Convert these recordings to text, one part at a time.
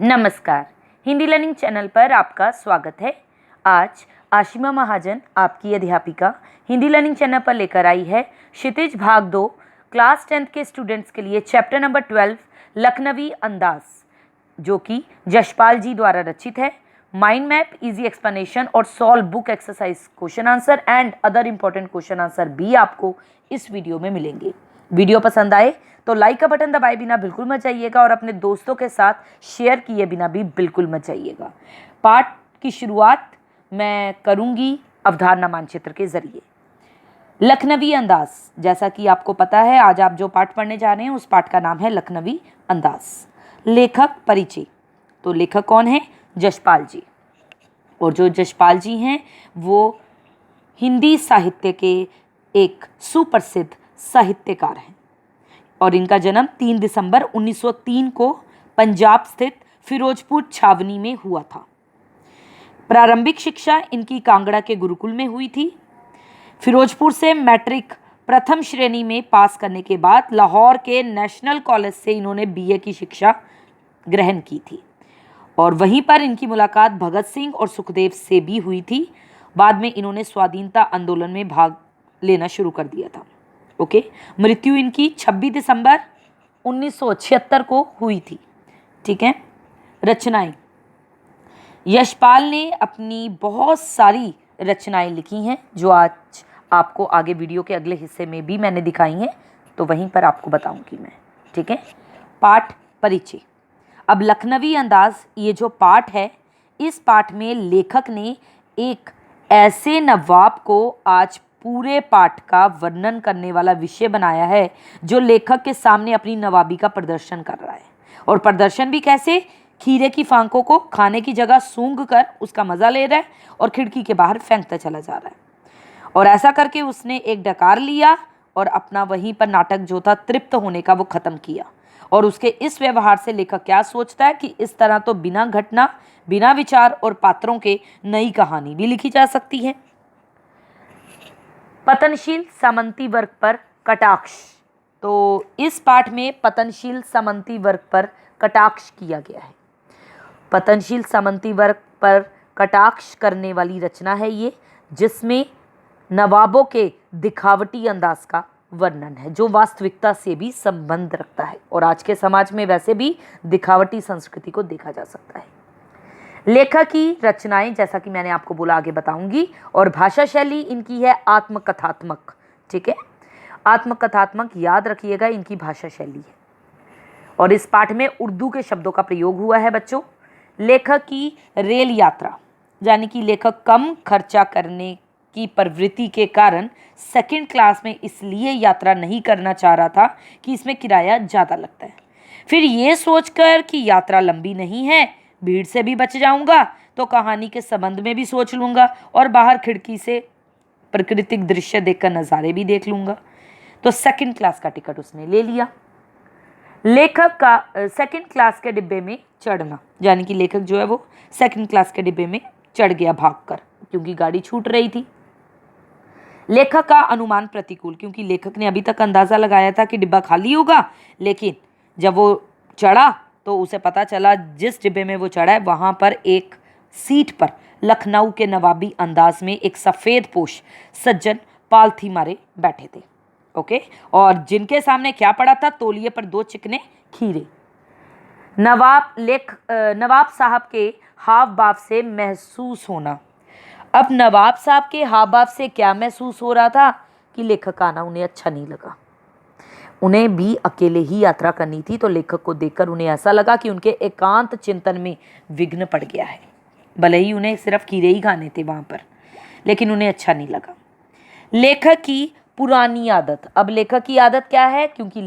नमस्कार, Hindi learning channel पर आपका स्वागत है। आज आशिमा महाजन आपकी अध्यापिका हिंदी लर्निंग चैनल पर लेकर आई है क्षितिज भाग 2 क्लास 10th के स्टूडेंट्स के लिए चैप्टर नंबर 12 लखनवी अंदाज, जो कि जशपाल जी द्वारा रचित है। माइंड मैप, इजी एक्सप्लेनेशन और solve book exercise question answer and other important question answer भी आपको इस वीडियो में मिलेंगे। वीडियो पसंद आए तो लाइक का बटन दबाए बिना बिल्कुल मत जाइएगा और अपने दोस्तों के साथ शेयर किए बिना भी बिल्कुल मत जाइएगा। पाठ की शुरुआत मैं करूंगी अवधारणा मानचित्र के जरिए। लखनवी अंदाज, जैसा कि आपको पता है, आज आप जो पाठ पढ़ने जा रहे हैं उस पाठ का नाम है लखनवी अंदाज। लेखक परिचय, तो लेखक कौन है? जशपाल जी। और जो जशपाल जी हैं वो हिंदी साहित्य के एक सुप्रसिद्ध साहित्यकार हैं और इनका जन्म 3 दिसंबर 1903 को पंजाब स्थित फिरोजपुर छावनी में हुआ था। प्रारंभिक शिक्षा इनकी कांगड़ा के गुरुकुल में हुई थी। फिरोजपुर से मैट्रिक प्रथम श्रेणी में पास करने के बाद लाहौर के नेशनल कॉलेज से इन्होंने बीए की शिक्षा ग्रहण की थी और वहीं पर इनकी मुलाकात भगत सिंह और सुखदेव से भी हुई थी। बाद में इन्होंने स्वाधीनता आंदोलन में भाग लेना शुरू कर दिया था। ओके, मृत्यु इनकी 26 दिसंबर 1976 को हुई थी। ठीक है। रचनाएं, यशपाल ने अपनी बहुत सारी रचनाएं लिखी हैं जो आज आपको आगे वीडियो के अगले हिस्से में भी मैंने दिखाई हैं, तो वहीं पर आपको बताऊंगी मैं। ठीक है। पाठ परिचय। अब लखनवी अंदाज, ये जो पाठ है, इस पाठ में लेखक ने एक ऐसे नवाब को आज पूरे पाठ का वर्णन करने वाला विषय बनाया है जो लेखक के सामने अपनी नवाबी का प्रदर्शन कर रहा है। और प्रदर्शन भी कैसे? खीरे की फांकों को खाने की जगह सूंघ कर उसका मजा ले रहा है और खिड़की के बाहर फेंकता चला जा रहा है। और ऐसा करके उसने एक डकार लिया और अपना वहीं पर नाटक जो था तृप्त होने का वो खत्म किया। और उसके इस व्यवहार से लेखक क्या सोचता है कि इस तरह तो बिना घटना, बिना विचार और पात्रों के नई कहानी भी लिखी जा सकती है। पतनशील सामंती वर्ग पर कटाक्ष, तो इस पाठ में पतनशील सामंती वर्ग पर कटाक्ष किया गया है। पतनशील सामंती वर्ग पर कटाक्ष करने वाली रचना है ये, जिसमें नवाबों के दिखावटी अंदाज का वर्णन है जो वास्तविकता से भी संबंध रखता है और आज के समाज में वैसे भी दिखावटी संस्कृति को देखा जा सकता है। लेखक की रचनाएं, जैसा कि मैंने आपको बोला, आगे बताऊंगी। और भाषा शैली इनकी है आत्मकथात्मक। ठीक है, आत्मकथात्मक, याद रखिएगा, इनकी भाषा शैली है। और इस पाठ में उर्दू के शब्दों का प्रयोग हुआ है बच्चों। लेखक की रेल यात्रा, यानी कि लेखक कम खर्चा करने की प्रवृत्ति के कारण सेकंड क्लास में इसलिए यात्रा नहीं करना चाह रहा था कि इसमें किराया ज़्यादा लगता है। फिर ये सोचकर कि यात्रा लंबी नहीं है, भीड़ से भी बच जाऊंगा, तो कहानी के संबंध में भी सोच लूंगा और बाहर खिड़की से प्राकृतिक दृश्य देखकर नज़ारे भी देख लूंगा, तो सेकंड क्लास का टिकट उसने ले लिया। लेखक का सेकंड क्लास के डिब्बे में चढ़ना, यानी कि लेखक जो है वो सेकंड क्लास के डिब्बे में चढ़ गया भागकर, क्योंकि गाड़ी छूट रही थी। लेखक का अनुमान प्रतिकूल, क्योंकि लेखक ने अभी तक अंदाजा लगाया था कि डिब्बा खाली होगा, लेकिन जब वो चढ़ा तो उसे पता चला जिस डिब्बे में वो चढ़ा है वहाँ पर एक सीट पर लखनऊ के नवाबी अंदाज में एक सफ़ेद पोश सज्जन पालथी मारे बैठे थे। ओके, और जिनके सामने क्या पड़ा था? तौलिए पर 2 चिकने खीरे। नवाब साहब के हाव भाव से महसूस होना। अब नवाब साहब के हाव भाव से क्या महसूस हो रहा था कि लेखक आना उन्हें अच्छा नहीं लगा। उन्हें भी अकेले ही यात्रा करनी थी, तो लेखक को देखकर उन्हें ऐसा लगा कि उनके एकांत चिंतन में विघ्न पड़ गया है। भले ही उन्हें सिर्फ कीड़े ही खाने थे वहाँ पर, लेकिन उन्हें अच्छा नहीं लगा। लेखक की पुरानी आदत। अब लेखक की आदत क्या है? क्योंकि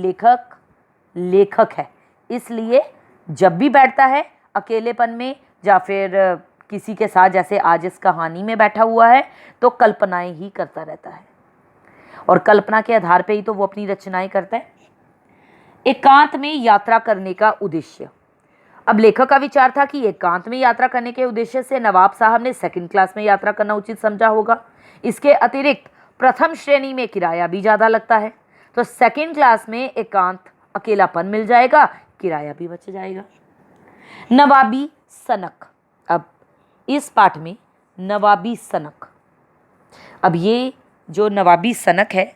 लेखक है, इसलिए जब भी बैठता है अकेलेपन में या फिर किसी के साथ, जैसे आज इस कहानी में बैठा हुआ है, तो कल्पनाएं ही करता रहता है और कल्पना के आधार पे ही तो वो अपनी रचनाएं करता है। एकांत में यात्रा करने का उद्देश्य। अब लेखक का विचार था कि एकांत में यात्रा करने के उद्देश्य से नवाब साहब ने सेकंड क्लास में यात्रा करना उचित समझा होगा। इसके अतिरिक्त प्रथम श्रेणी में किराया भी ज़्यादा लगता है, तो सेकंड क्लास में एकांत, अकेलापन मिल जाएगा, किराया भी बच जाएगा। नवाबी सनक। अब इस पाठ में नवाबी सनक, अब ये जो नवाबी सनक है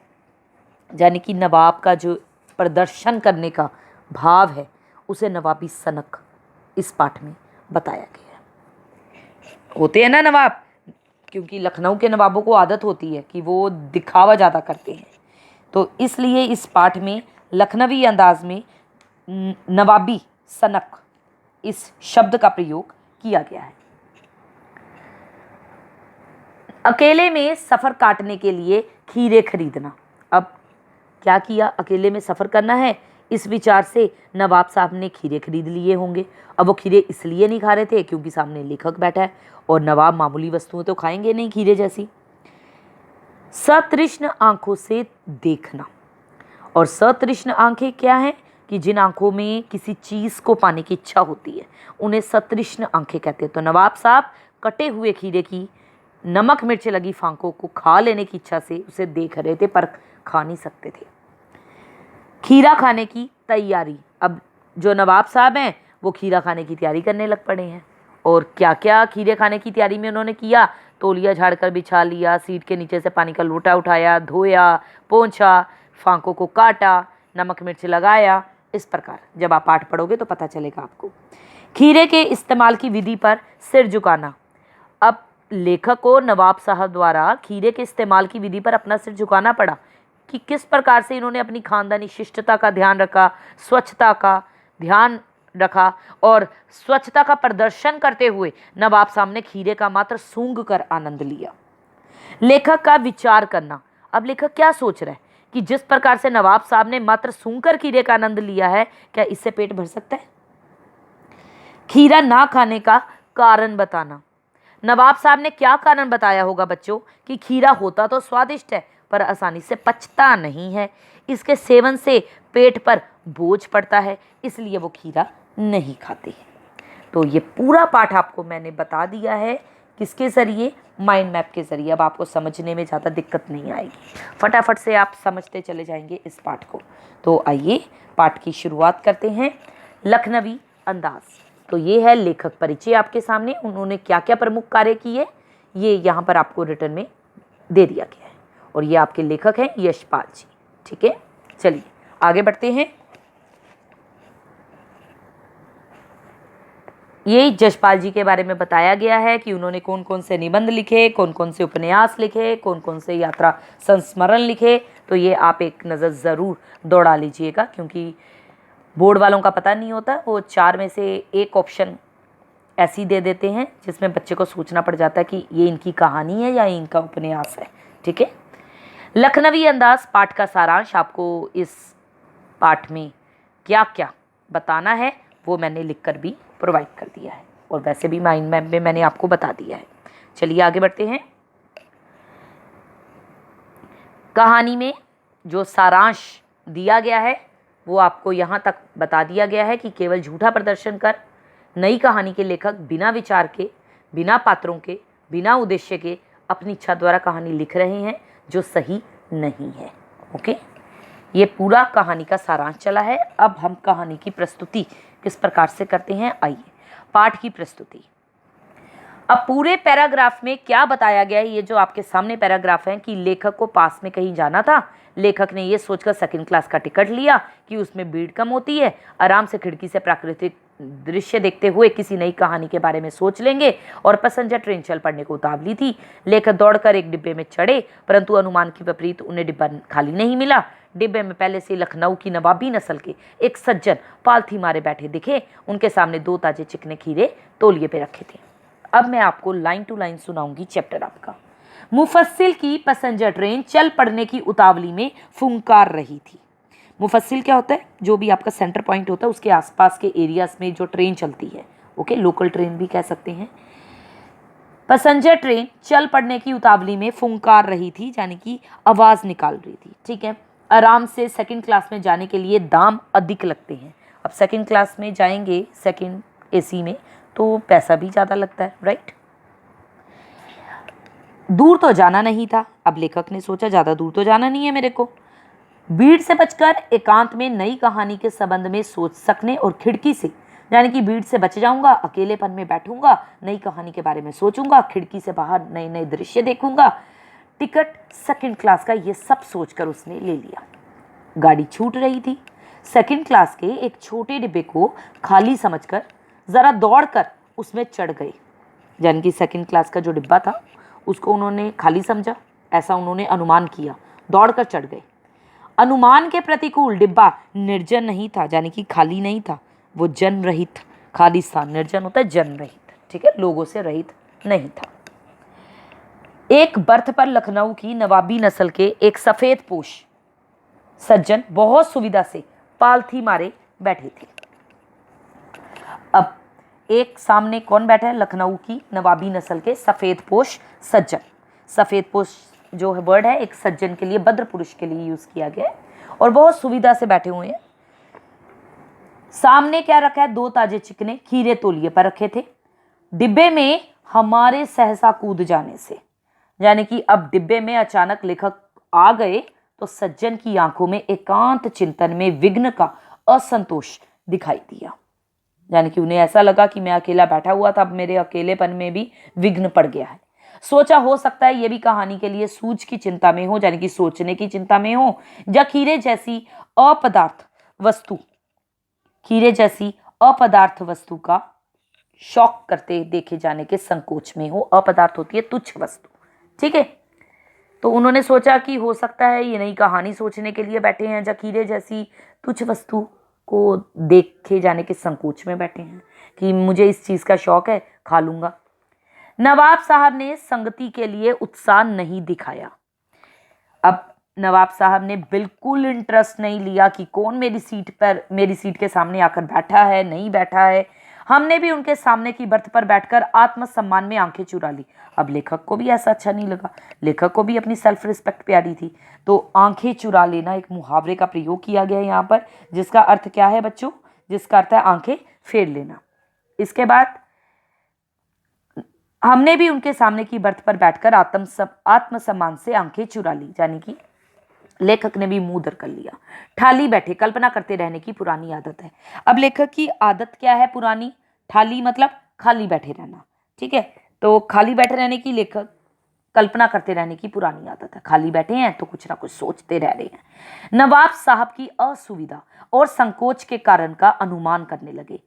यानी कि नवाब का जो प्रदर्शन करने का भाव है उसे नवाबी सनक इस पाठ में बताया गया है। होते हैं ना नवाब, क्योंकि लखनऊ के नवाबों को आदत होती है कि वो दिखावा ज़्यादा करते हैं, तो इसलिए इस पाठ में लखनवी अंदाज में नवाबी सनक इस शब्द का प्रयोग किया गया है। अकेले में सफ़र काटने के लिए खीरे खरीदना। अब क्या किया, अकेले में सफ़र करना है, इस विचार से नवाब साहब ने खीरे खरीद लिए होंगे। अब वो खीरे इसलिए नहीं खा रहे थे क्योंकि सामने लेखक बैठा है और नवाब मामूली वस्तुएं तो खाएंगे नहीं खीरे जैसी। सतृष्ण आंखों से देखना, और सतृष्ण आंखें क्या हैं कि जिन आंखों में किसी चीज़ को पाने की इच्छा होती है उन्हें सतृष्ण आंखें कहते हैं। तो नवाब साहब कटे हुए खीरे की नमक मिर्च लगी फांकों को खा लेने की इच्छा से उसे देख रहे थे पर खा नहीं सकते थे। खीरा खाने की तैयारी। अब जो नवाब साहब हैं वो खीरा खाने की तैयारी करने लग पड़े हैं। और क्या क्या खीरे खाने की तैयारी में उन्होंने किया, तौलिया झाड़कर बिछा लिया, सीट के नीचे से पानी का लोटा उठाया, धोया, पोंछा, फांकों को काटा, नमक मिर्च लगाया। इस प्रकार जब आप पाठ पढ़ोगे तो पता चलेगा आपको। खीरे के इस्तेमाल की विधि पर सिर झुकाना। अब लेखक को नवाब साहब द्वारा खीरे के इस्तेमाल की विधि पर अपना सिर झुकाना पड़ा कि किस प्रकार से इन्होंने अपनी खानदानी शिष्टता का ध्यान रखा, स्वच्छता का ध्यान रखा और स्वच्छता का प्रदर्शन करते हुए नवाब साहब ने खीरे का मात्र सूंघ कर आनंद लिया। लेखक का विचार करना। अब लेखक क्या सोच रहा है कि जिस प्रकार से नवाब साहब ने मात्र सूंघ कर खीरे का आनंद लिया है, क्या इससे पेट भर सकता है? खीरा ना खाने का कारण बताना। नवाब साहब ने क्या कारण बताया होगा बच्चों कि खीरा होता तो स्वादिष्ट है पर आसानी से पचता नहीं है, इसके सेवन से पेट पर बोझ पड़ता है, इसलिए वो खीरा नहीं खाते हैं। तो ये पूरा पाठ आपको मैंने बता दिया है, किसके ज़रिए? माइंड मैप के ज़रिए। अब आपको समझने में ज़्यादा दिक्कत नहीं आएगी, फटाफट से आप समझते चले जाएंगे इस पाठ को। तो आइए पाठ की शुरुआत करते हैं। लखनवी अंदाज। तो ये है लेखक परिचय आपके सामने, उन्होंने क्या क्या प्रमुख कार्य किए ये यहाँ पर आपको रिटर्न में दे दिया गया है। और ये आपके लेखक हैं यशपाल जी। ठीक है, चलिए आगे बढ़ते हैं। ये यशपाल जी के बारे में बताया गया है कि उन्होंने कौन कौन से निबंध लिखे, कौन कौन से उपन्यास लिखे, कौन कौन से यात्रा संस्मरण लिखे। तो ये आप एक नज़र ज़रूर दौड़ा लीजिएगा, क्योंकि बोर्ड वालों का पता नहीं होता, वो 4 में से एक ऑप्शन ऐसी दे देते हैं जिसमें बच्चे को सोचना पड़ जाता है कि ये इनकी कहानी है या इनका उपन्यास है। ठीक है, लखनवी अंदाज पाठ का सारांश। आपको इस पाठ में क्या क्या बताना है वो मैंने लिखकर भी प्रोवाइड कर दिया है, और वैसे भी माइंड मैप में मैंने आपको बता दिया है। चलिए आगे बढ़ते हैं। कहानी में जो सारांश दिया गया है वो आपको यहाँ तक बता दिया गया है कि केवल झूठा प्रदर्शन कर नई कहानी के लेखक बिना विचार के, बिना पात्रों के, बिना उद्देश्य के अपनी इच्छा द्वारा कहानी लिख रहे हैं जो सही नहीं है। ओके, ये पूरा कहानी का सारांश चला है। अब हम कहानी की प्रस्तुति किस प्रकार से करते हैं, आइए। पाठ की प्रस्तुति। अब पूरे पैराग्राफ में क्या बताया गया है, ये जो आपके सामने पैराग्राफ है कि लेखक को पास में कहीं जाना था, लेखक ने ये सोचकर सेकंड क्लास का टिकट लिया कि उसमें भीड़ कम होती है, आराम से खिड़की से प्राकृतिक दृश्य देखते हुए किसी नई कहानी के बारे में सोच लेंगे, और पैसेंजर ट्रेन चल पड़ने को उतावली थी। लेखक दौड़कर एक डिब्बे में चढ़े, परंतु अनुमान की विपरीत उन्हें डिब्बा खाली नहीं मिला। डिब्बे में पहले से लखनऊ की नवाबी नस्ल के एक सज्जन पालथी मारे बैठे दिखे। उनके सामने 2 ताजे चिकने खीरे तौलिए पे रखे थे। अब मैं आपको लाइन टू लाइन सुनाऊंगी चैप्टर आपका। मुफस्सिल की पैसेंजर ट्रेन चल पड़ने की उतावली में फुंकार रही थी। मुफस्सिल क्या होता है? जो भी आपका सेंटर पॉइंट होता है उसके आसपास के एरियाज में जो ट्रेन चलती है। ओके, लोकल ट्रेन भी कह सकते हैं। पैसेंजर ट्रेन चल पड़ने की उतावली में फुंकार रही थी, यानी कि आवाज़ निकाल रही थी। ठीक है, आराम से सेकंड क्लास में जाने के लिए दाम अधिक लगते हैं। अब सेकंड क्लास में जाएंगे, सेकंड एसी में, तो पैसा भी ज़्यादा लगता है, राइट। दूर तो जाना नहीं था। अब लेखक ने सोचा ज़्यादा दूर तो जाना नहीं है मेरे को। भीड़ से बचकर एकांत में नई कहानी के संबंध में सोच सकने और खिड़की से यानी कि भीड़ से बच जाऊंगा, अकेलेपन में बैठूंगा, नई कहानी के बारे में सोचूंगा, खिड़की से बाहर नए नए दृश्य देखूंगा। टिकट सेकंड क्लास का, ये सब सोचकर उसने ले लिया। गाड़ी छूट रही थी। सेकंड क्लास के एक छोटे डिब्बे को खाली समझकर जरा दौड़कर उसमें चढ़ गए। यानी कि सेकंड क्लास का जो डिब्बा था उसको उन्होंने खाली समझा, ऐसा उन्होंने अनुमान किया, दौड़कर चढ़ गए। अनुमान के प्रतिकूल डिब्बा निर्जन नहीं था, यानी कि खाली नहीं था, वो जन रहित। खाली स्थान निर्जन होता है, जन रहित, ठीक है, लोगों से रहित नहीं था। एक बर्थ पर लखनऊ की नवाबी नस्ल के एक सफेद पोश सज्जन बहुत सुविधा से पालथी मारे बैठे थे। अब एक सामने कौन बैठा है? लखनऊ की नवाबी नस्ल के सफेद पोश सज्जन। सफेद पोश जो है वर्ड है एक सज्जन के लिए, भद्र पुरुष के लिए यूज किया गया है, और बहुत सुविधा से बैठे हुए हैं। सामने क्या रखा है? 2 ताजे चिकने खीरे तौलिए पर रखे थे। डिब्बे में हमारे सहसा कूद जाने से, यानी कि अब डिब्बे में अचानक लेखक आ गए तो सज्जन की आंखों में एकांत चिंतन में विघ्न का असंतोष दिखाई दिया। यानी कि उन्हें ऐसा लगा कि मैं अकेला बैठा हुआ था, अब मेरे अकेलेपन में भी विघ्न पड़ गया है। सोचा हो सकता है ये भी कहानी के लिए सूझ की चिंता में हो, यानी कि सोचने की चिंता में हो, या खीरे जैसी अपदार्थ वस्तु का शौक करते देखे जाने के संकोच में हो। अपदार्थ होती है तुच्छ वस्तु, ठीक है। तो उन्होंने सोचा कि हो सकता है ये नई कहानी सोचने के लिए बैठे हैं, या खीरे जैसी तुच्छ वस्तु को देखे जाने के संकोच में बैठे हैं कि मुझे इस चीज का शौक है, खा लूंगा। नवाब साहब ने संगति के लिए उत्साह नहीं दिखाया। अब नवाब साहब ने बिल्कुल इंटरेस्ट नहीं लिया कि कौन मेरी सीट के सामने आकर बैठा है, नहीं बैठा है। हमने भी उनके सामने की बर्थ पर बैठकर आत्मसम्मान में आंखें चुरा ली। अब लेखक को भी ऐसा अच्छा नहीं लगा, लेखक को भी अपनी सेल्फ रिस्पेक्ट प्यारी थी, तो आंखें चुरा लेना एक मुहावरे का प्रयोग किया गया है यहाँ पर, जिसका अर्थ क्या है बच्चों? जिसका अर्थ है आंखें फेर लेना। इसके बाद हमने भी उनके सामने की बर्थ पर बैठकर आत्मसम्मान से आंखें चुरा ली, यानी कि लेखक ने भी मुंह दर कर लिया। ठाली बैठे कल्पना करते रहने की पुरानी आदत है। अब लेखक की आदत क्या है पुरानी? ठाली मतलब खाली बैठे रहना, ठीक है। तो खाली बैठे रहने की लेखक कल्पना करते रहने की पुरानी आदत है। खाली बैठे हैं तो कुछ ना कुछ सोचते रह रहे हैं। नवाब साहब की असुविधा और संकोच के कारण का अनुमान करने लगे।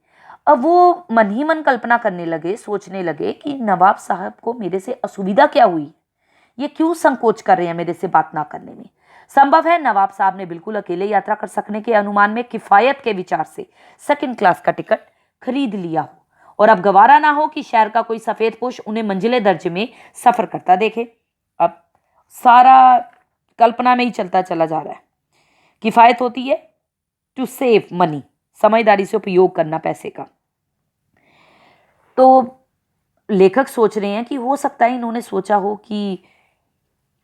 अब वो मन ही मन कल्पना करने लगे, सोचने लगे कि नवाब साहब को मेरे से असुविधा क्या हुई, ये क्यों संकोच कर रहे हैं मेरे से बात ना करने में। संभव है नवाब साहब ने बिल्कुल अकेले यात्रा कर सकने के अनुमान में किफायत के विचार से सेकंड क्लास का टिकट खरीद लिया हो, और अब गवारा ना हो कि शहर का कोई सफेद पोश उन्हें मंजिले दर्जे में सफर करता देखे। अब सारा कल्पना में ही चलता चला जा रहा है। किफायत होती है टू सेव मनी, समझदारी से उपयोग करना पैसे का। तो लेखक सोच रहे हैं कि हो सकता है इन्होंने सोचा हो कि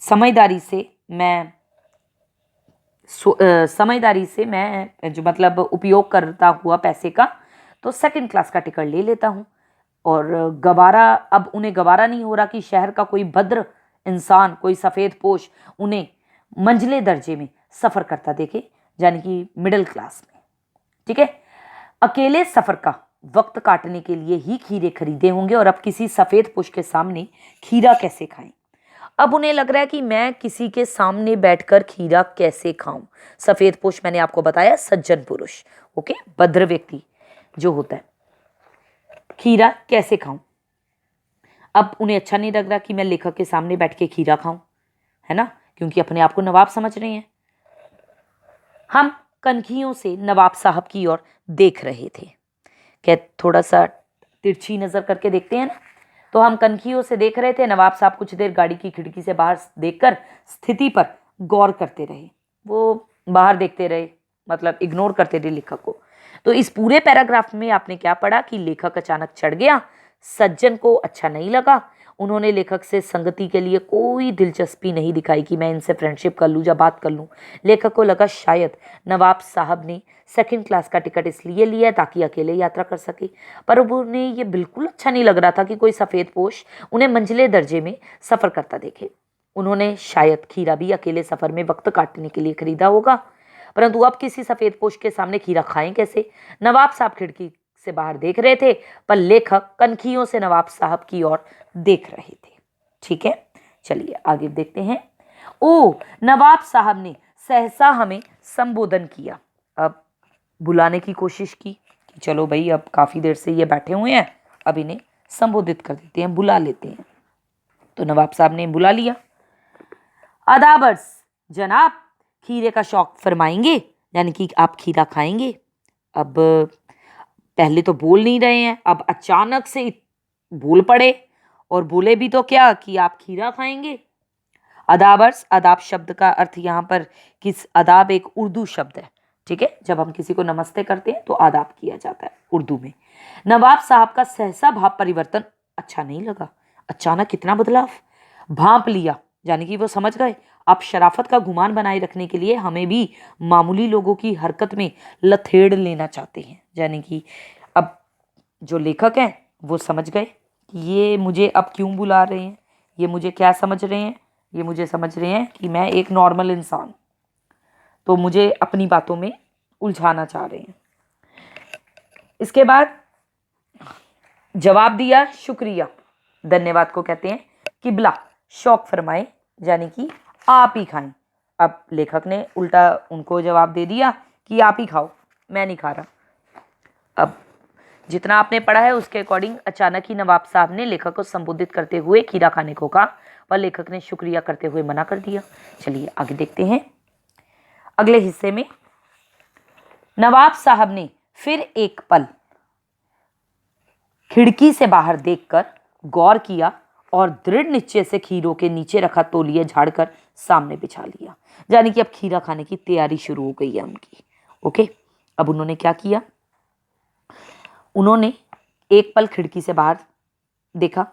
समझदारी से मैं जो मतलब उपयोग करता हुआ पैसे का, तो सेकंड क्लास का टिकट ले लेता हूँ। और अब उन्हें गवारा नहीं हो रहा कि शहर का कोई भद्र इंसान, कोई सफ़ेद पोश उन्हें मंझले दर्जे में सफ़र करता देखे, यानी कि मिडिल क्लास में, ठीक है। अकेले सफ़र का वक्त काटने के लिए ही खीरे खरीदे होंगे, और अब किसी सफ़ेद पोश के सामने खीरा कैसे खाएं। अब उन्हें लग रहा है कि मैं किसी के सामने बैठकर खीरा कैसे खाऊं। सफेद पोश मैंने आपको बताया सज्जन पुरुष, ओके, भद्र व्यक्ति जो होता है। खीरा कैसे खाऊं? अब उन्हें अच्छा नहीं लग रहा कि मैं लेखक के सामने बैठ के खीरा खाऊं, है ना, क्योंकि अपने आप को नवाब समझ रहे हैं। हम कनखियों से नवाब साहब की ओर देख रहे थे। क्या थोड़ा सा तिरछी नजर करके देखते हैं ना? तो हम कनखियों से देख रहे थे। नवाब साहब कुछ देर गाड़ी की खिड़की से बाहर देखकर स्थिति पर गौर करते रहे। वो बाहर देखते रहे, मतलब इग्नोर करते रहे लेखक को। तो इस पूरे पैराग्राफ में आपने क्या पढ़ा कि लेखक अचानक चढ़ गया, सज्जन को अच्छा नहीं लगा, उन्होंने लेखक से संगति के लिए कोई दिलचस्पी नहीं दिखाई कि मैं इनसे फ्रेंडशिप कर लूँ या बात कर लूँ। लेखक को लगा शायद नवाब साहब ने सेकंड क्लास का टिकट इसलिए लिया ताकि अकेले यात्रा कर सके, पर उन्हें ये बिल्कुल अच्छा नहीं लग रहा था कि कोई सफ़ेद पोश उन्हें मंजिले दर्जे में सफ़र करता देखे। उन्होंने शायद खीरा भी अकेले सफ़र में वक्त काटने के लिए खरीदा होगा, परंतु अब किसी सफ़ेद पोश के सामने खीरा खाएं कैसे? नवाब साहब खिड़की से बाहर देख रहे थे, पर लेखक कनखियों से नवाब साहब की ओर देख रहे थे। ठीक है, चलिए आगे देखते हैं। ओ, नवाब साहब ने सहसा हमें संबोधन किया। अब बुलाने की कोशिश की कि चलो भाई, अब काफी देर से ये बैठे हुए हैं, अब इन्हें संबोधित कर देते हैं, बुला लेते हैं। तो नवाब साहब ने बुला लिया। अदाबर्स जनाब, खीरे का शौक फरमाएंगे, यानी कि आप खीरा खाएंगे। अब पहले तो बोल नहीं रहे हैं, अब अचानक से बोल पड़े, और बोले भी तो क्या कि आप खीरा खाएंगे। अदाबर्स, अदाब शब्द का अर्थ यहाँ पर किस, अदाब एक उर्दू शब्द है। ठीक है, जब हम किसी को नमस्ते करते हैं तो आदाब किया जाता है उर्दू में। नवाब साहब का सहसा भाव परिवर्तन अच्छा नहीं लगा। अचानक कितना बदलाव, भांप लिया, यानी कि वो समझ गए आप शराफत का गुमान बनाए रखने के लिए हमें भी मामूली लोगों की हरकत में लथेड़ लेना चाहते हैं। यानी कि अब जो लेखक हैं वो समझ गए कि ये मुझे अब क्यों बुला रहे हैं, ये मुझे क्या समझ रहे हैं, ये मुझे समझ रहे हैं कि मैं एक नॉर्मल इंसान, तो मुझे अपनी बातों में उलझाना चाह रहे हैं। इसके बाद जवाब दिया, शुक्रिया, धन्यवाद को कहते हैं किबला, शौक फरमाए, यानी कि आप ही खाएं। अब लेखक ने उल्टा उनको जवाब दे दिया कि आप ही खाओ, मैं नहीं खा रहा। अब जितना आपने पढ़ा है उसके अकॉर्डिंग अचानक ही नवाब साहब ने लेखक को संबोधित करते हुए खीरा खाने को कहा, पर लेखक ने शुक्रिया करते हुए मना कर दिया। चलिए आगे देखते हैं। अगले हिस्से में नवाब साहब ने फिर एक पल खिड़की से बाहर देखकर गौर किया और दृढ़ निश्चय से खीरों के नीचे रखा तौलिया झाड़कर सामने बिछा लिया। यानी कि अब खीरा खाने की तैयारी शुरू हो गई है उनकी। ओके, अब उन्होंने क्या किया, उन्होंने एक पल खिड़की से बाहर देखा,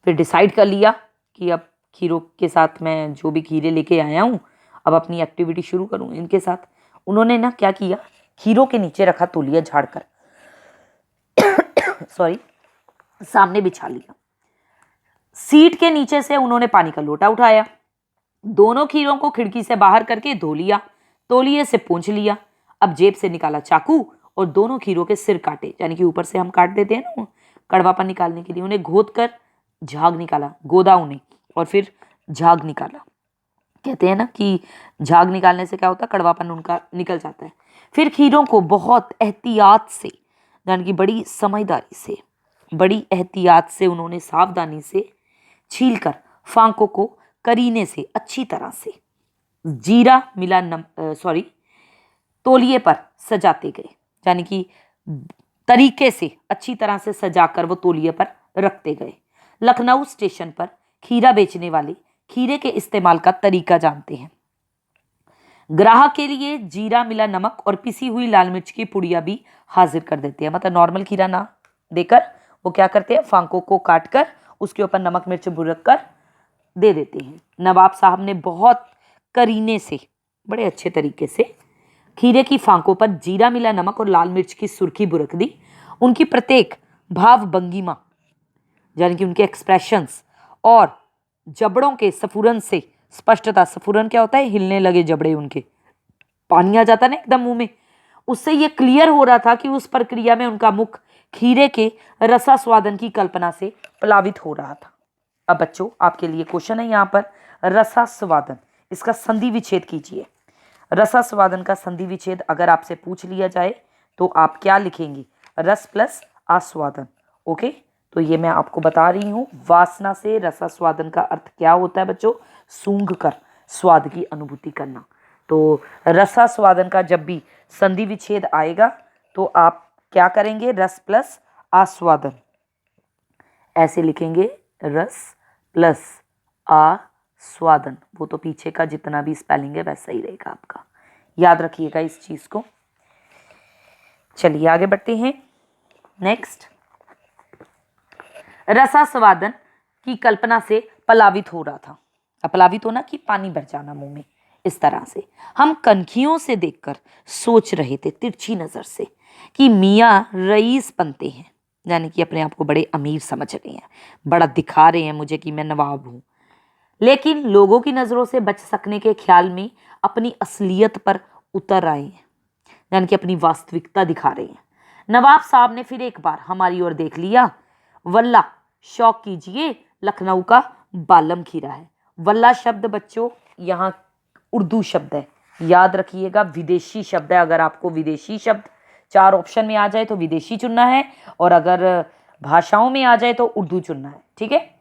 फिर डिसाइड कर लिया कि अब खीरों के साथ मैं जो भी खीरे लेके आया हूँ, अब अपनी एक्टिविटी शुरू करूँ इनके साथ। उन्होंने ना क्या किया, खीरों के नीचे रखा तौलिया झाड़कर सॉरी सामने बिछा लिया। सीट के नीचे से उन्होंने पानी का लोटा उठाया, दोनों खीरों को खिड़की से बाहर करके धो लिया, तौलिए से पोंछ लिया। अब जेब से निकाला चाकू और दोनों खीरों के सिर काटे, यानी कि ऊपर से हम काट देते हैं ना कड़वापन निकालने के लिए। उन्हें घोद कर झाग निकाला, गोदा उन्हें और फिर झाग निकाला। कहते हैं ना कि झाग निकालने से क्या होता है, कड़वापन उनका निकल जाता है। फिर खीरों को बहुत एहतियात से, यानी कि बड़ी समझदारी से, बड़ी एहतियात से उन्होंने सावधानी से छीलकर फांकों को करीने से अच्छी तरह से जीरा मिला तौलिए पर सजाते गए, यानी कि तरीके से अच्छी तरह से सजाकर वो तौलिए पर रखते गए। लखनऊ स्टेशन पर खीरा बेचने वाले खीरे के इस्तेमाल का तरीका जानते हैं। ग्राहक के लिए जीरा मिला नमक और पिसी हुई लाल मिर्च की पुड़िया भी हाजिर कर देते हैं। मतलब नॉर्मल खीरा ना देकर वो क्या करते हैं, फांकों को काटकर उसके ऊपर नमक मिर्च बुरक कर दे देते हैं। नवाब साहब ने बहुत करीने से, बड़े अच्छे तरीके से खीरे की फांकों पर जीरा मिला नमक और लाल मिर्च की सुर्खी बुरक दी। उनकी प्रत्येक भाव भंगिमा, यानी कि उनके एक्सप्रेशंस और जबड़ों के सफुरन से स्पष्टता, सफुरन क्या होता है, हिलने लगे जबड़े, उनके पानी आ जाता ना एकदम मुंह में, उससे ये क्लियर हो रहा था कि उस प्रक्रिया में उनका मुख खीरे के रसास्वादन की कल्पना से प्लावित हो रहा था। अब बच्चों आपके लिए क्वेश्चन है यहाँ पर, रसास्वादन, इसका संधि विच्छेद कीजिए। रसास्वादन का संधि विच्छेद अगर आपसे पूछ लिया जाए तो आप क्या लिखेंगे, रस प्लस आस्वादन। ओके, तो ये मैं आपको बता रही हूँ, वासना से रसास्वादन का अर्थ क्या होता है बच्चों, सूंघ कर स्वाद की अनुभूति करना। तो रसास्वादन का जब भी संधि विच्छेद आएगा तो आप क्या करेंगे, रस प्लस आस्वादन, ऐसे लिखेंगे, रस प्लस आस्वादन। वो तो पीछे का जितना भी स्पेलिंग है वैसा ही रहेगा आपका, याद रखिएगा इस चीज को। चलिए आगे बढ़ते हैं। नेक्स्ट, रसास्वादन की कल्पना से प्लावित हो रहा था। प्लावित होना कि पानी भर जाना मुंह में, इस तरह से हम कनखियों से देखकर सोच रहे थे तिरछी नजर से कि मियाँ रईस बनते हैं, यानी कि अपने आप को बड़े अमीर समझ रहे हैं, बड़ा दिखा रहे हैं मुझे कि मैं नवाब हूं, लेकिन लोगों की नजरों से बच सकने के ख्याल में अपनी असलियत पर उतर आए हैं, यानी कि अपनी वास्तविकता दिखा रहे हैं। नवाब साहब ने फिर एक बार हमारी ओर देख लिया। वल्ला, शौक कीजिए, लखनऊ का बालम खीरा है। वल्ला शब्द बच्चों यहाँ उर्दू शब्द है, याद रखिएगा, विदेशी शब्द है। अगर आपको विदेशी शब्द 4 ऑप्शन में आ जाए तो विदेशी चुनना है, और अगर भाषाओं में आ जाए तो उर्दू चुनना है, ठीक है।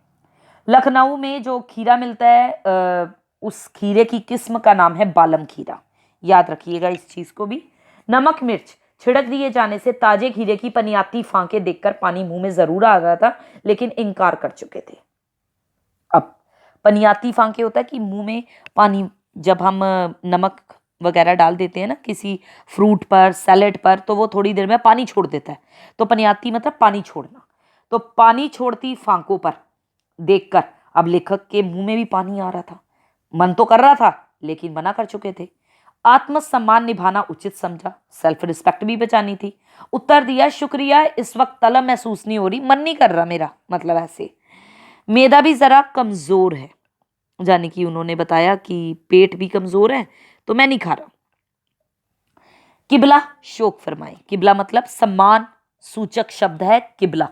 लखनऊ में जो खीरा मिलता है उस खीरे की किस्म का नाम है बालम खीरा, याद रखिएगा इस चीज को भी। नमक मिर्च छिड़क दिए जाने से ताजे खीरे की पनियाती फांके देखकर पानी मुंह में जरूर आ रहा था, लेकिन इनकार कर चुके थे। अब पनियाती फांके होता है कि मुंह में पानी, जब हम नमक वगैरह डाल देते हैं ना किसी फ्रूट पर, सैलेड पर, तो वो थोड़ी देर में पानी छोड़ देता है, तो पनियाती मतलब पानी छोड़ना। तो पानी छोड़ती फांकों पर देखकर अब लेखक के मुंह में भी पानी आ रहा था। मन तो कर रहा था लेकिन मना कर चुके थे। आत्मसम्मान निभाना उचित समझा, सेल्फ रिस्पेक्ट भी बचानी थी। उत्तर दिया, शुक्रिया, इस वक्त तलब महसूस नहीं हो रही, मन नहीं कर रहा मेरा, मतलब ऐसे। मेदा भी जरा कमजोर है, यानी कि उन्होंने बताया कि पेट भी कमजोर है, तो मैं नहीं खा रहा। किबला शोक फरमाए, किबला मतलब सम्मान सूचक शब्द है किबला,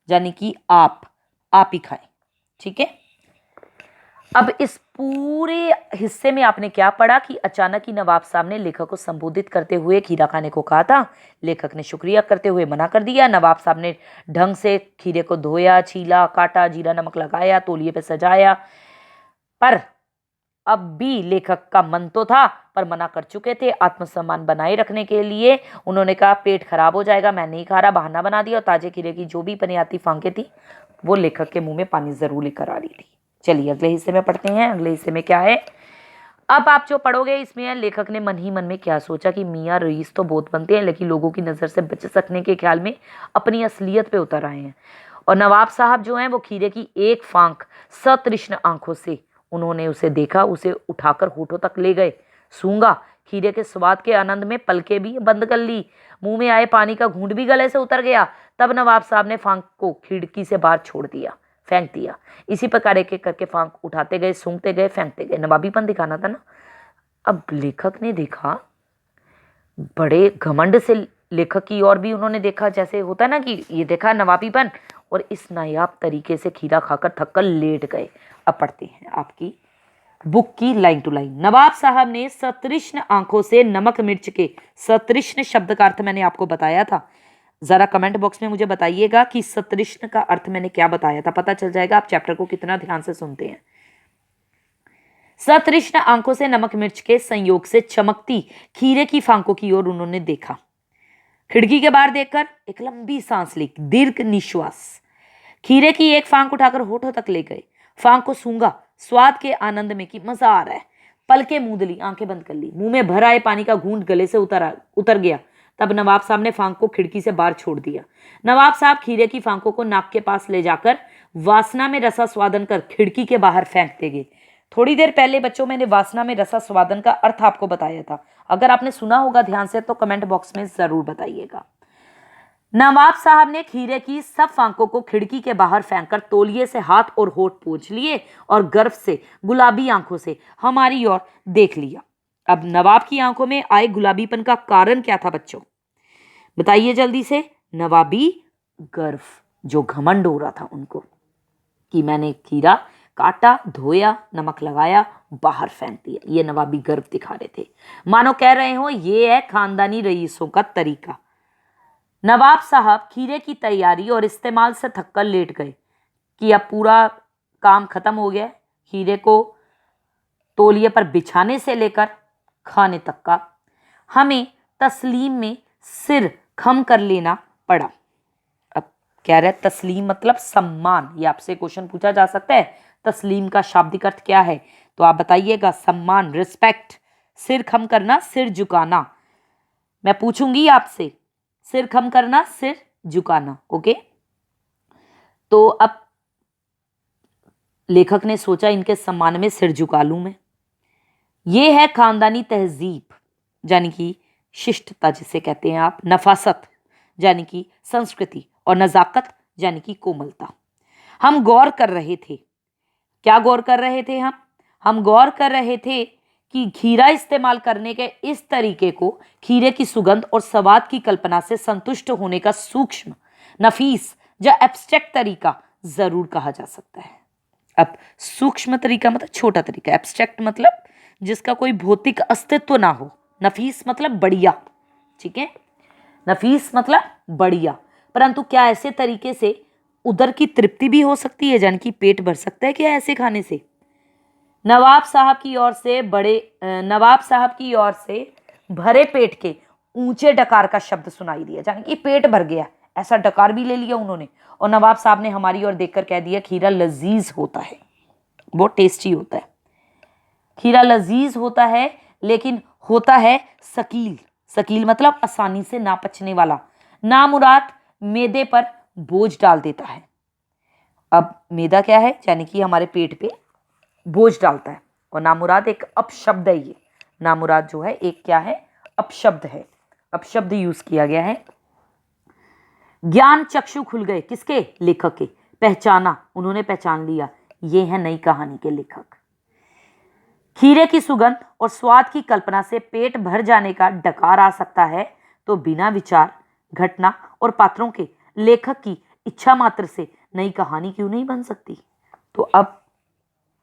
यानी कि आप ही खाएं, ठीक है। अब इस पूरे हिस्से में आपने क्या पढ़ा कि अचानक ही नवाब साहब ने लेखक को संबोधित करते हुए खीरा खाने को कहा था। लेखक ने शुक्रिया करते हुए मना कर दिया। नवाब साहब ने ढंग से खीरे को धोया, छीला, काटा, जीरा नमक लगाया, तौलिए पे सजाया, पर अब भी लेखक का मन तो था, पर मना कर चुके थे। आत्मसम्मान बनाए रखने के लिए उन्होंने कहा पेट खराब हो जाएगा, मैं नहीं खा रहा, बहाना बना दिया। और ताजे खीरे की जो भी पनियाती फांके थी वो लेखक के मुंह में पानी जरूर लेकर आ रही थी। चलिए अगले हिस्से में पढ़ते हैं। अगले हिस्से में क्या है, अब आप जो पढ़ोगे इसमें है लेखक ने मन ही मन में क्या सोचा कि मियाँ रईस तो बहुत बनते हैं, लेकिन लोगों की नज़र से बच सकने के ख्याल में अपनी असलियत पे उतर आए हैं। और नवाब साहब जो हैं वो खीरे की एक फांक सतृष्ण आंखों से उन्होंने उसे देखा, उसे उठाकर होठों तक ले गए, सूंघा, खीरे के स्वाद के आनंद में पलकें भी बंद कर ली, मुंह में आए पानी का घूंट भी गले से उतर गया। तब नवाब साहब ने फांक को खिड़की से बाहर छोड़ दिया, फेंक दिया। इसी प्रकार एक एक करके फांक उठाते गए, सूंघते गए, फेंकते गए। नवाबीपन दिखाना था ना। अब लेखक ने देखा, बड़े घमंड से लेखक की ओर भी उन्होंने देखा, जैसे होता है ना कि ये देखा नवाबीपन, और इस नायाब तरीके से खीरा खाकर थककर लेट गए। अब पढ़ते हैं आपकी बुक की लाइन टू लाइन। नवाब साहब ने सतृष्ण आंखों से नमक मिर्च के, सतृष्ण शब्द का अर्थ मैंने आपको बताया था, जरा कमेंट बॉक्स में मुझे बताइएगा कि सतृष्ण का अर्थ मैंने क्या बताया था, पता चल जाएगा आप चैप्टर को कितना ध्यान से सुनते हैं। सतृष्ण आंखों से नमक मिर्च के संयोग से चमकती खीरे की फांकों की ओर उन्होंने देखा। खिड़की के बाहर देखकर एक लंबी सांस ली, दीर्घ निश्वास। खीरे की एक फांक उठाकर होठों तक ले गए, फांक को सूंघा, स्वाद के आनंद में कि मजा आ रहा है, पलके मूंद ली, आंखें बंद कर ली, मुंह में भर आए पानी का घूंट गले से उतर गया। तब नवाब साहब ने फांक को खिड़की से बाहर छोड़ दिया। नवाब साहब खीरे की फांकों को नाक के पास ले जाकर वासना में रसा स्वादन कर खिड़की के बाहर फेंकते गए। थोड़ी देर पहले बच्चों मैंने वासना में रसा स्वादन का अर्थ आपको बताया था, अगर आपने सुना होगा ध्यान से तो कमेंट बॉक्स में जरूर बताइएगा। नवाब साहब ने खीरे की सब फांकों को खिड़की के बाहर फेंककर तौलिए से हाथ और होठ पोंछ लिए और गर्व से गुलाबी आंखों से हमारी ओर देख लिया। अब नवाब की आंखों में आए गुलाबीपन का कारण क्या था बच्चों, बताइए जल्दी से। नवाबी गर्व, जो घमंड हो रहा था उनको कि मैंने खीरा काटा, धोया, नमक लगाया, बाहर फेंक दिया, ये नवाबी गर्व दिखा रहे थे। मानो कह रहे हो ये है खानदानी रईसों का तरीका। नवाब साहब खीरे की तैयारी और इस्तेमाल से थककर लेट गए कि अब पूरा काम खत्म हो गया। खीरे को तौलिए पर बिछाने से लेकर खाने तक का हमें तस्लीम में सिर खम कर लेना पड़ा। अब कह रहे तस्लीम मतलब सम्मान, ये आपसे क्वेश्चन पूछा जा सकता है, तस्लीम का शाब्दिक अर्थ क्या है, तो आप बताइएगा सम्मान, रिस्पेक्ट। सिर खम करना, सिर झुकाना, मैं पूछूंगी आपसे, सिर खम करना, सिर झुकाना, ओके। तो अब लेखक ने सोचा इनके सम्मान में सिर झुका लूं मैं। ये है खानदानी तहजीब, यानी कि शिष्टता जिसे कहते हैं आप, नफासत यानी कि संस्कृति, और नजाकत यानी कि कोमलता। हम गौर कर रहे थे, क्या गौर कर रहे थे हम गौर कर रहे थे कि खीरा इस्तेमाल करने के इस तरीके को खीरे की सुगंध और स्वाद की कल्पना से संतुष्ट होने का सूक्ष्म, नफीस या एब्स्ट्रैक्ट तरीका जरूर कहा जा सकता है। अब सूक्ष्म तरीका मतलब छोटा तरीका, एब्स्ट्रैक्ट मतलब जिसका कोई भौतिक अस्तित्व ना हो, नफीस मतलब बढ़िया, ठीक है, नफीस मतलब बढ़िया। परंतु क्या ऐसे तरीके से उदर की तृप्ति भी हो सकती है, यानी कि पेट भर सकता है क्या ऐसे खाने से? नवाब साहब की ओर से भरे पेट के ऊंचे डकार का शब्द सुनाई दिया, यानी कि पेट भर गया, ऐसा डकार भी ले लिया उन्होंने। और नवाब साहब ने हमारी ओर देखकर कह दिया, खीरा लजीज होता है, बहुत टेस्टी होता है। खीरा लजीज होता है, लेकिन होता है सकील। सकील मतलब आसानी से ना पचने वाला, नामुराद मैदे पर बोझ डाल देता है। अब मैदा क्या है, यानी कि हमारे पेट पे बोझ डालता है। और नामुराद एक अपशब्द है, ये नामुराद जो है एक क्या है, अपशब्द है, अपशब्द यूज किया गया है। ज्ञान चक्षु खुल गए, किसके? लेखक के। पहचाना, उन्होंने पहचान लिया, ये है नई कहानी के लेखक। खीरे की सुगंध और स्वाद की कल्पना से पेट भर जाने का डकार आ सकता है, तो बिना विचार, घटना और पात्रों के लेखक की इच्छा मात्र से नई कहानी क्यों नहीं बन सकती? तो अब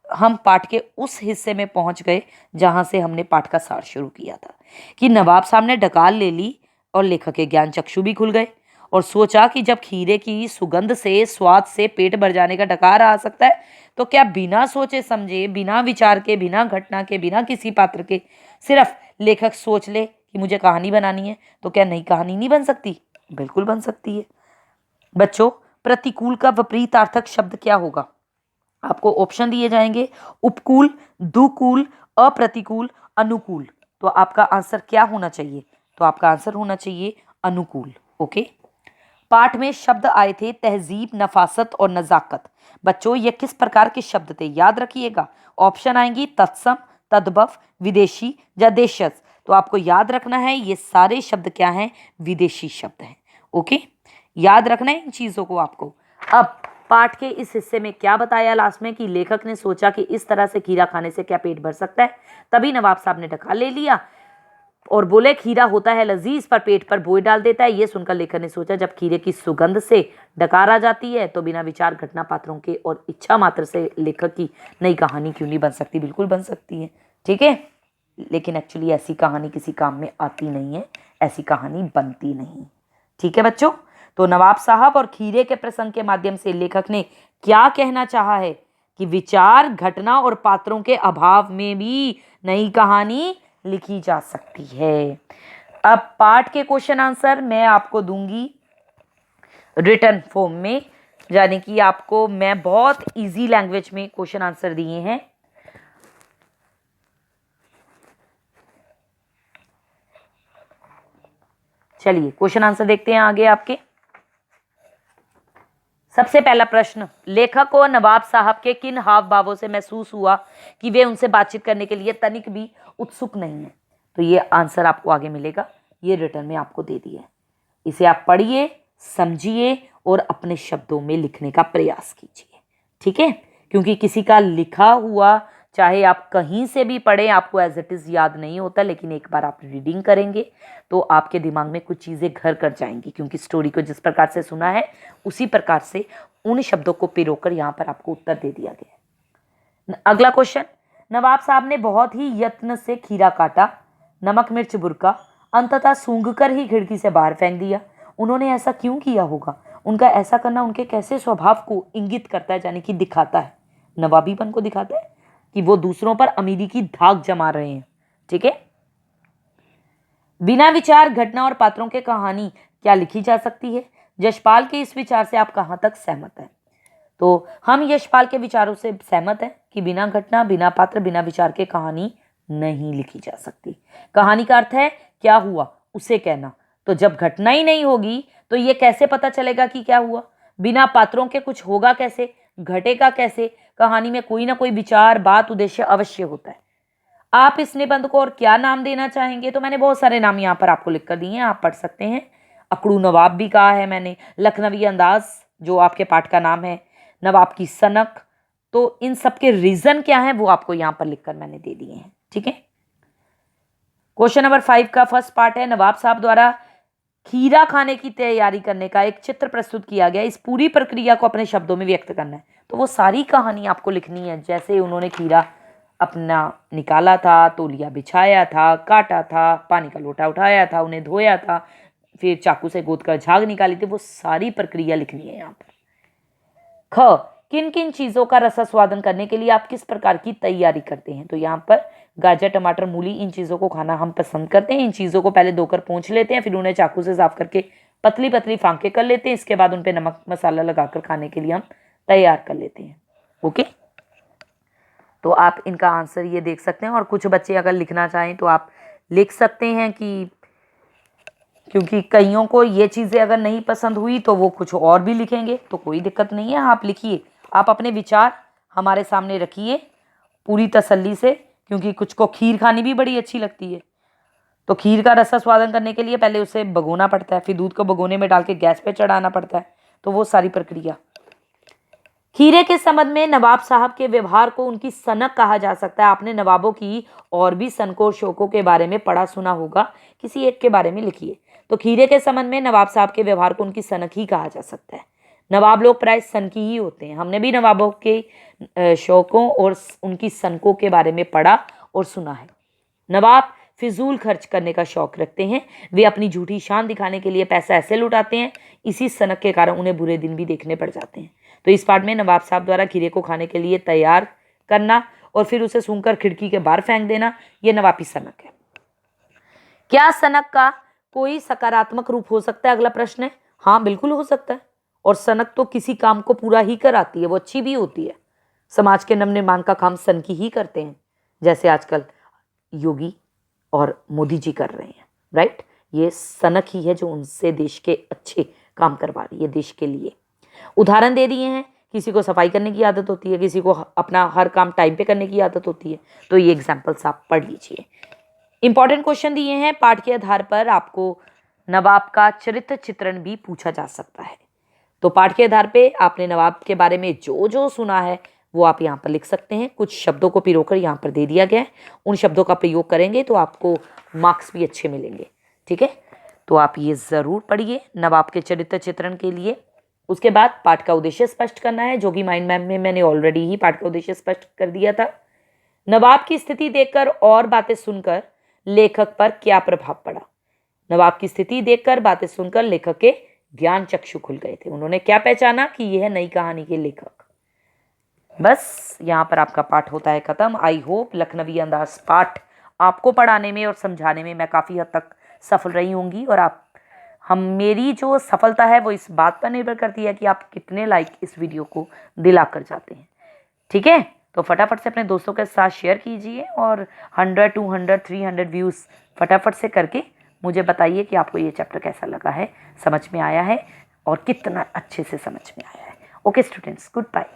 हम पाठ के उस हिस्से में पहुंच गए जहां से हमने पाठ का सार शुरू किया था कि नवाब साहब ने डकार ले ली और लेखक के ज्ञान चक्षु भी खुल गए और सोचा कि जब खीरे की सुगंध से, स्वाद से पेट भर जाने का डकार आ सकता है, तो क्या बिना सोचे समझे, बिना विचार के, बिना घटना के, बिना किसी पात्र के सिर्फ लेखक सोच ले कि मुझे कहानी बनानी है, तो क्या नई कहानी नहीं बन सकती? बिल्कुल बन सकती है। बच्चों, प्रतिकूल का विपरीतार्थक शब्द क्या होगा? आपको ऑप्शन दिए जाएंगे, उपकूल, दुकूल, अप्रतिकूल, अनुकूल। तो आपका आंसर क्या होना चाहिए? तो आपका आंसर होना चाहिए अनुकूल। ओके। पाठ में शब्द आए थे तहजीब, नफासत और नजाकत। बच्चों, ये किस प्रकार के शब्द थे? याद रखिएगा, ऑप्शन आएंगी तत्सम, तद्भव, विदेशी या देशज। तो आपको याद रखना है ये सारे शब्द क्या हैं? विदेशी शब्द हैं। ओके, याद रखना है इन चीजों को आपको। अब पाठ के इस हिस्से में क्या बताया लास्ट में कि लेखक ने सोचा कि इस तरह से खीरा खाने से क्या पेट भर सकता है, तभी नवाब साहब ने डकार ले लिया और बोले खीरा होता है लजीज पर पेट पर बोझ डाल देता है। ये सुनकर लेखक ने सोचा जब खीरे की सुगंध से डकार आ जाती है तो बिना विचार, घटना, पात्रों के और इच्छा मात्र से लेखक की नई कहानी क्यों नहीं बन सकती? बिल्कुल बन सकती है, ठीक है। लेकिन एक्चुअली ऐसी कहानी किसी काम में आती नहीं है, ऐसी कहानी बनती नहीं, ठीक है बच्चों। तो नवाब साहब और खीरे के प्रसंग के माध्यम से लेखक ने क्या कहना चाहा है कि विचार, घटना और पात्रों के अभाव में भी नई कहानी लिखी जा सकती है। अब पाठ के क्वेश्चन आंसर मैं आपको दूंगी रिटन फॉर्म में, यानी कि आपको मैं बहुत इजी लैंग्वेज में क्वेश्चन आंसर दिए हैं। चलिए क्वेश्चन आंसर देखते हैं आगे आपके। सबसे पहला प्रश्न, लेखक को नवाब साहब के किन हाव भावों से महसूस हुआ कि वे उनसे बातचीत करने के लिए तनिक भी उत्सुक नहीं है? तो ये आंसर आपको आगे मिलेगा, ये रिटर्न में आपको दे दिया है। इसे आप पढ़िए, समझिए और अपने शब्दों में लिखने का प्रयास कीजिए, ठीक है। क्योंकि किसी का लिखा हुआ चाहे आप कहीं से भी पढ़ें, आपको एज इट इज़ याद नहीं होता, लेकिन एक बार आप रीडिंग करेंगे तो आपके दिमाग में कुछ चीज़ें घर कर जाएंगी, क्योंकि स्टोरी को जिस प्रकार से सुना है उसी प्रकार से उन शब्दों को पिरोकर यहाँ पर आपको उत्तर दे दिया गया है। अगला क्वेश्चन, नवाब साहब ने बहुत ही यत्न से खीरा काटा, नमक मिर्च बुरका, अंततः सूंघकर ही खिड़की से बाहर फेंक दिया। उन्होंने ऐसा क्यों किया होगा? उनका ऐसा करना उनके कैसे स्वभाव को इंगित करता है, यानी कि दिखाता है, नवाबीपन को दिखाता है कि वो दूसरों पर अमीरी की धाक जमा रहे हैं, ठीक है। बिना विचार, घटना और पात्रों के कहानी क्या लिखी जा सकती है? यशपाल के इस विचार से आप कहां तक सहमत हैं? तो हम यशपाल के विचारों से सहमत हैं कि बिना घटना, बिना पात्र, बिना विचार के कहानी नहीं लिखी जा सकती। कहानी का अर्थ है क्या हुआ उसे कहना, तो जब घटना ही नहीं होगी तो ये कैसे पता चलेगा कि क्या हुआ? बिना पात्रों के कुछ होगा कैसे, घटेगा कैसे? कहानी में कोई ना कोई विचार, बात, उद्देश्य अवश्य होता है। आप इस निबंध को और क्या नाम देना चाहेंगे? तो मैंने बहुत सारे नाम यहाँ पर आपको लिख कर दिए हैं, आप पढ़ सकते हैं। अकड़ू नवाब भी कहा है मैंने, लखनवी अंदाज जो आपके पाठ का नाम है, नवाब की सनक। तो इन सब के रीजन क्या है वो आपको यहाँ पर लिखकर मैंने दे दिए हैं, ठीक है। क्वेश्चन नंबर 5 का फर्स्ट पार्ट है, नवाब साहब द्वारा खीरा खाने की तैयारी करने का एक चित्र प्रस्तुत किया गया, इस पूरी प्रक्रिया को अपने शब्दों में व्यक्त करना है। तो वो सारी कहानी आपको लिखनी है, जैसे उन्होंने खीरा अपना निकाला था, तौलिया बिछाया था, काटा था, पानी का लोटा उठाया था, उन्हें धोया था, फिर चाकू से गोद कर झाग निकाली थी, वो सारी प्रक्रिया लिखनी है यहाँ पर। ख, किन किन चीज़ों का रसास्वादन करने के लिए आप किस प्रकार की तैयारी करते हैं? तो यहाँ पर गाजर, टमाटर, मूली, इन चीज़ों को खाना हम पसंद करते हैं। इन चीज़ों को पहले धोकर पोंछ लेते हैं, फिर उन्हें चाकू से साफ करके पतली पतली फांके कर लेते हैं। इसके बाद उन पर नमक मसाला लगाकर खाने के लिए हम तैयार कर लेते हैं। ओके, तो आप इनका आंसर ये देख सकते हैं। और कुछ बच्चे अगर लिखना चाहें तो आप लिख सकते हैं, कि क्योंकि कईयों को ये चीज़ें अगर नहीं पसंद हुई तो वो कुछ और भी लिखेंगे, तो कोई दिक्कत नहीं है, आप लिखिए। आप अपने विचार हमारे सामने रखिए पूरी तसल्ली से, क्योंकि कुछ को खीर खानी भी बड़ी अच्छी लगती है। तो खीर का रसास्वादन करने के लिए पहले उसे भगोना पड़ता है, फिर दूध को भगोने में डाल के गैस पे चढ़ाना पड़ता है, तो वो सारी प्रक्रिया। खीरे के संबंध में नवाब साहब के व्यवहार को उनकी सनक कहा जा सकता है। आपने नवाबों की और भी सनकों शौकों के बारे में पढ़ा सुना होगा, किसी एक के बारे में लिखिए। तो खीरे के संबंध में नवाब साहब के व्यवहार को उनकी सनक ही कहा जा सकता है। नवाब लोग प्राय सनकी ही होते हैं। हमने भी नवाबों के शौकों और उनकी सनकों के बारे में पढ़ा और सुना है। नवाब फिजूल खर्च करने का शौक रखते हैं। वे अपनी झूठी शान दिखाने के लिए पैसा ऐसे लुटाते हैं, इसी सनक के कारण उन्हें बुरे दिन भी देखने पड़ जाते हैं। तो इस पार्ट में नवाब साहब द्वारा खीरे को खाने के लिए तैयार करना और फिर उसे सूंघकर खिड़की के बाहर फेंक देना, यह नवाबी सनक है। क्या सनक का कोई सकारात्मक रूप हो सकता है? अगला प्रश्न है। हाँ, बिल्कुल हो सकता है। और सनक तो किसी काम को पूरा ही कराती है, वो अच्छी भी होती है। समाज के नवनिर्माण का काम सनकी ही करते हैं, जैसे आजकल योगी और मोदी जी कर रहे हैं, राइट। ये सनक ही है जो उनसे देश के अच्छे काम करवा रही है, देश के लिए। उदाहरण दे दिए हैं, किसी को सफाई करने की आदत होती है, किसी को अपना हर काम टाइम पे करने की आदत होती है। तो ये एग्जाम्पल्स आप पढ़ लीजिए। इंपॉर्टेंट क्वेश्चन दिए हैं, पाठ के आधार पर आपको नवाब का चरित्र चित्रण भी पूछा जा सकता है। तो पाठ के आधार पे आपने नवाब के बारे में जो जो सुना है वो आप यहाँ पर लिख सकते हैं। कुछ शब्दों को पिरोकर यहाँ पर दे दिया गया है, उन शब्दों का प्रयोग करेंगे तो आपको मार्क्स भी अच्छे मिलेंगे, ठीक है। तो आप ये ज़रूर पढ़िए नवाब के चरित्र चित्रण के लिए। उसके बाद पाठ का उद्देश्य स्पष्ट करना है, जो कि माइंड मैप में मैंने ऑलरेडी ही पाठ का उद्देश्य स्पष्ट कर दिया था। नवाब की स्थिति देखकर और बातें सुनकर लेखक पर क्या प्रभाव पड़ा? नवाब की स्थिति देखकर बातें सुनकर लेखक के ज्ञान चक्षु खुल गए थे। उन्होंने क्या पहचाना कि यह है नई कहानी के लेखक। बस यहाँ पर आपका पाठ होता है खत्म। आई होप लखनवी अंदाज पाठ आपको पढ़ाने में और समझाने में मैं काफ़ी हद तक सफल रही होंगी। और मेरी जो सफलता है वो इस बात पर निर्भर करती है कि आप कितने लाइक इस वीडियो को दिला कर जाते हैं, ठीक है। तो फटाफट से अपने दोस्तों के साथ शेयर कीजिए और 100, 200, 300 व्यूज़ फटाफट से करके मुझे बताइए कि आपको ये चैप्टर कैसा लगा है, समझ में आया है और कितना अच्छे से समझ में आया है। Okay students, good bye.